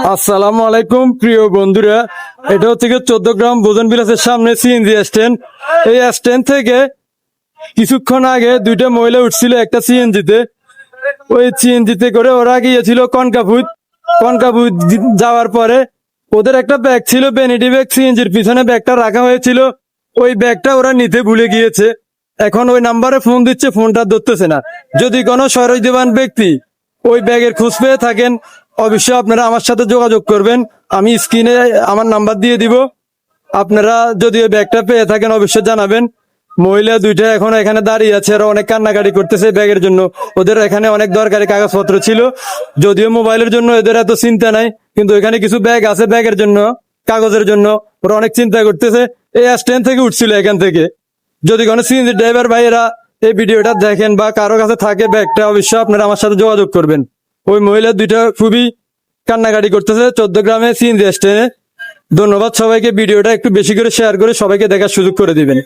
আসসালামু আলাইকুম প্রিয় বন্ধুরা, এটা হচ্ছে 14 গ্রাম ভোজন বিলাসের সামনে সিএনজি স্ট্যান্ড। এই স্ট্যান্ড থেকে কিছুক্ষণ আগে দুইটা মহিলা উঠছিল একটা সিএনজিতে। ওই সিএনজিতে করে ওরা গিয়েছিল কনকাপুর। যাওয়ার পরে ওদের একটা ব্যাগ ছিল, ভ্যানিটি ব্যাগ, সিএনজির পিছনে ব্যাগটা রাখা হয়েছিল। ওই ব্যাগটা ওরা নিতে ভুলে গিয়েছে। এখন ওই নাম্বারে ফোন দিচ্ছে, ফোনটা ধরতেছে না। যদি কোনো সহৃদয়বান ব্যক্তি ওই ব্যাগের খোঁজ পেয়ে থাকেন, অবশ্যই আপনারা আমার সাথে যোগাযোগ করবেন। আমি স্ক্রিনে আমার নাম্বার দিয়ে দিব। আপনারা যদি ওই ব্যাগটা পেয়ে থাকেন অবশ্যই জানাবেন। মহিলা দুইটা এখন এখানে দাঁড়িয়ে আছে, ওরা অনেক কান্নাকাটি করতেছে ব্যাগের জন্য। ওদের এখানে অনেক দরকারি কাগজপত্র ছিল, যদিও মোবাইলের জন্য এদের এত চিন্তা নাই, কিন্তু এখানে কিছু ব্যাগ আছে ব্যাগের জন্য, কাগজের জন্য ওরা অনেক চিন্তা করতেছে। এই স্ট্যান্ড থেকে উঠছিল এখান থেকে। যদি কোনো সিএনজি ড্রাইভার ভাইয়েরা এই ভিডিওটা দেখেন বা কারো কাছে থাকে ব্যাগটা, অবশ্যই আপনারা আমার সাথে যোগাযোগ করবেন। ওই মহিলা দুইটা খুবই কান্নাকাটি করতেছে 14 গ্রামে সিএনজি স্ট্যান্ডে। ধন্যবাদ সবাইকে। ভিডিওটা একটু বেশি করে শেয়ার করে সবাইকে দেখার সুযোগ করে দিবেন।